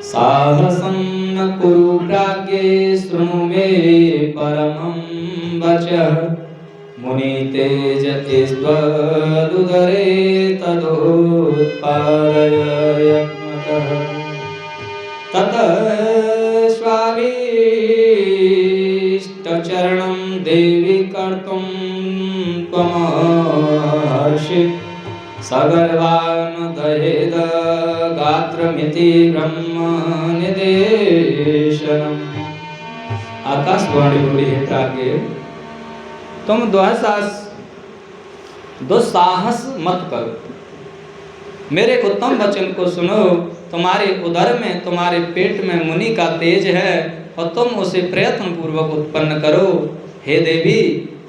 साहसं न कुरु प्राज्ञे शृणु मे परमं वचः मुनितेजस्त्वदुदरे तदोत्पादय यत्नतः ततः स्वाभीष्टचरणं देवि कर्तुं त्वमहर्षि सगर्वान् दहेद गात्रमिति ब्रह्म निदेशनम्। आकाशवाणी बोली है प्राज्ञ, तुम दुस्साहस मत करो, मेरे उत्तम वचन को सुनो। तुम्हारे उदर में, तुम्हारे पेट में मुनि का तेज है और तुम उसे प्रयत्न पूर्वक उत्पन्न करो। हे देवी,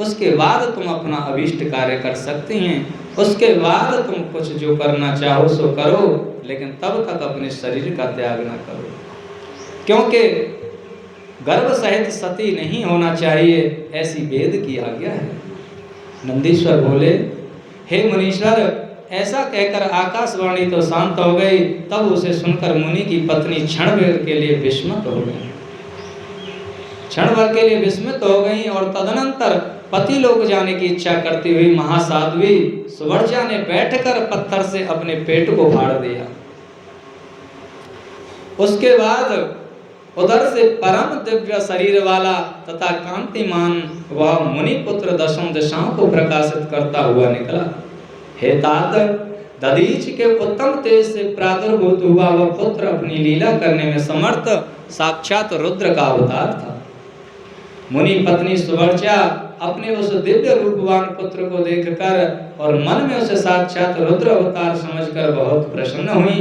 उसके बाद तुम अपना अभीष्ट कार्य कर सकती हैं। उसके बाद तुम कुछ जो करना चाहो सो करो, लेकिन तब तक अपने शरीर का त्याग ना करो, क्योंकि गर्भ सहित सती नहीं होना चाहिए, ऐसी वेद की आज्ञा है। नंदीश्वर बोले, हे मुनीश्वर, ऐसा कहकर आकाशवाणी तो शांत हो गई। तब उसे सुनकर मुनि की पत्नी क्षण भर के लिए विस्मित हो गई, क्षण भर के लिए विस्मित हो गई। और तदनंतर पति लोक जाने की इच्छा करती हुई महासाध्वी सुवर्चा ने बैठकर पत्थर से अपने पेट को फाड़ दिया। उसके बाद उधर से परम दिव्य शरीर वाला तथा कांतिमान वह मुनि पुत्र दशम दिशाओं को प्रकाशित करता हुआ निकला। हे तात, दधीच के उत्तम तेज से प्रादुर्भूत हुआ वह पुत्र अपनी लीला करने में समर्थ साक्षात रुद्र का अवतार था। मुनि पत्नी सुवर्चा अपने उस दिव्य रूपवान पुत्र को देखकर और मन में उसे साक्षात रुद्र अवतार समझकर बहुत प्रसन्न हुई।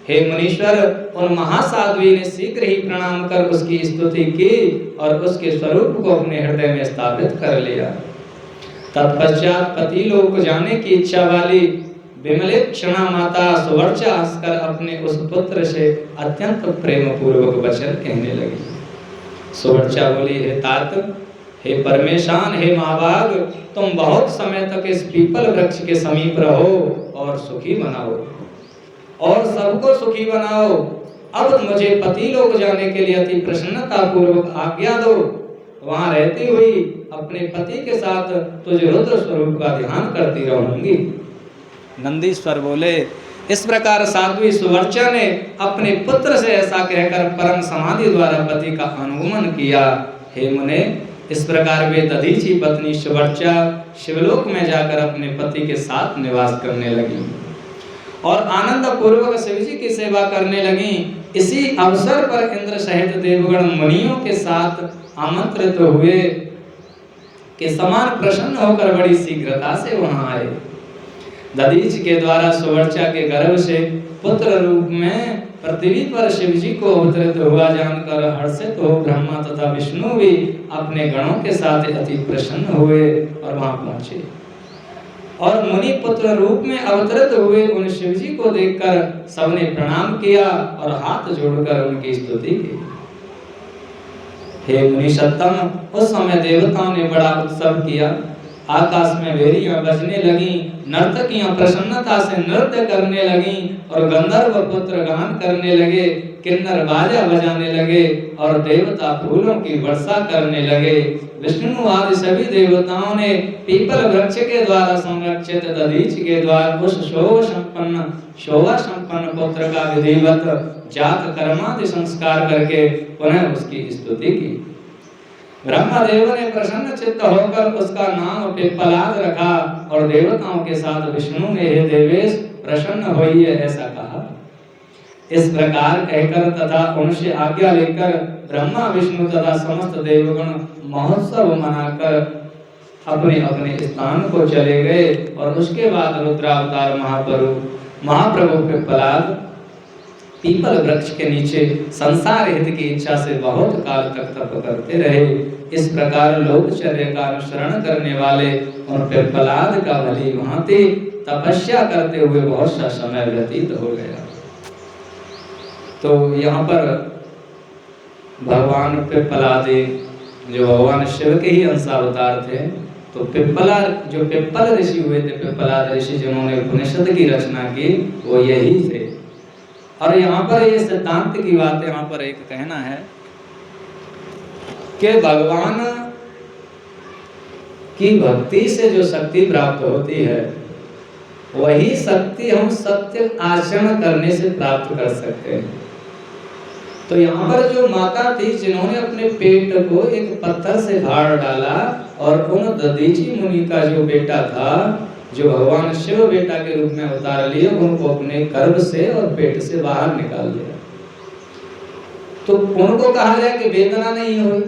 हे मुनीश्वर, उन महासाध्वी ने शीघ्र ही प्रणाम कर उसकी स्तुति की और उसके स्वरूप को अपने हृदय में स्थापित कर लिया। तत्पश्चात पति लोक जाने की इच्छा वाली विमलेक्षणा माता सुवर्चा हंसकर अपने उस पुत्र से अत्यंत प्रेम पूर्वक वचन कहने लगी। सुवर्चा बोली, हे तात, हे परमेशान, हे महाभाग, तुम बहुत समय तक इस पीपल वृक्ष के समीप रहो और सुखी बनाओ और सबको सुखी बनाओ। अब मुझे पति लोक जाने के लिए अति प्रसन्नता पूर्वक आज्ञा दो। वहां रहती हुई अपने पति के साथ तुझे रुद्र स्वरूप का ध्यान करती रहूंगी। नंदीश्वर बोले, इस प्रकार साध्वी सुवर्चा ने अपने पुत्र से ऐसा कहकर परम समाधि द्वारा पति का अनुगमन किया। हे मुने, इस प्रकार वे दधीची पत्नी सुवर्चा शिवलोक में जाकर अपने पति के साथ निवास करने लगी और आनंद पूर्वक शिवजी की सेवा करने लगी। इसी अवसर पर इंद्र सहित देवगण मुनियों के साथ आमंत्रित हुए के समान प्रसन्न होकर बड़ी शीघ्रता से वहां आए। दधीच के द्वारा सुवर्चा के गर्भ से पुत्र रूप में पृथ्वी पर शिवजी को अवतरित हुआ जानकर हर्षित हो ब्रह्मा तथा विष्णु भी अपने गणों के साथ अति प्रसन्न हुए और वहां पहुंचे और मुनि पुत्र रूप में अवतरित हुए उन शिवजी को देखकर सबने प्रणाम किया और हाथ जोड़कर उनकी स्तुति की। हे मुनि सत्तम, उस समय देवताओं ने बड़ा उत्सव किया। आकाश में भेरियां बजने लगी, नर्तकियां प्रसन्नता से नृत्य करने लगी और गंधर्व पुत्र गान करने लगे, किन्नर बाजा बजाने लगे और देवता फूलों की वर्षा करने लगे। विष्णु आदि सभी देवताओं ने पीपल वृक्ष के द्वारा संरक्षित दधीच के द्वारा उस शोभा संपन्न पुत्र का विधिवत जात कर्मादि संस्कार करके पुनः उसकी स्तुति की। ब्रह्मदेव ने प्रसन्न चित्त होकर उसका नाम पिप्पलाद रखा और देवताओं के साथ विष्णु ने, हे देवेश, प्रसन्न होइए, ऐसा कहा। इस प्रकार कहकर तथा उनसे आज्ञा लेकर ब्रह्मा विष्णु तथा समस्त देवगण महोत्सव मनाकर अपने अपने स्थान को चले गए और उसके बाद रुद्रावतार महाप्रभु पिप्पलाद पीपल वृक्ष के नीचे संसार हित की इच्छा से बहुत काल तक तप करते रहे। इस प्रकार लोकचर्या का अनुसरण करने वाले उन पिप्पलाद का भली भांति तपस्या करते हुए बहुत सा समय व्यतीत हो गया। तो यहाँ पर भगवान पिप्पलाद जो भगवान शिव के ही अंशावतार थे, तो पिप्पला जो पिप्पल ऋषि हुए थे, पिप्पलाद ऋषि जिन्होंने उपनिषद की रचना की, वो यही थे। और यहाँ पर ये सिद्धांत की बात यहाँ पर एक कहना है कि भगवान की भक्ति से जो शक्ति प्राप्त होती है, वही शक्ति हम सत्य आचरण करने से प्राप्त कर सकते हैं। तो यहाँ पर जो माता थी जिन्होंने अपने पेट को एक पत्थर से फाड़ डाला, और उन दधीची मुनि का जो बेटा था, जो भगवान शिव बेटा के रूप में अवतार लिए, उनको अपने गर्भ से और पेट से बाहर निकाल दिया। तो उनको कहा जाए कि वेदना नहीं हुई,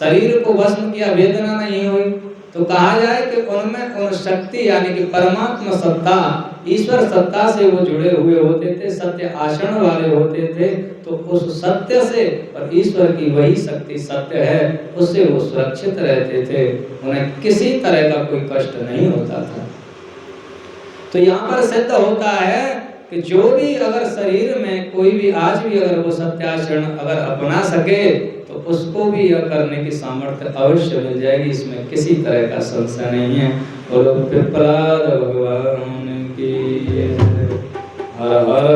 शरीर को भस्म किया, वेदना नहीं हुई, तो कहा जाए कि उनमें उन शक्ति यानी कि परमात्मा सत्ता, ईश्वर सत्ता से वो जुड़े हुए होते थे, सत्य आचरण वाले होते थे। तो उस सत्य से, और ईश्वर की वही शक्ति सत्य है, उससे वो सुरक्षित रहते थे, उन्हें किसी तरह का कोई कष्ट नहीं होता था। तो यहाँ पर सिद्ध होता है कि जो भी अगर शरीर में कोई भी आज भी अगर वो सत्याचरण अगर अपना सके, तो उसको भी यह करने की सामर्थ्य अवश्य मिल जाएगी, इसमें किसी तरह का संशय नहीं है। और पिप्पलाद भगवान की हर हर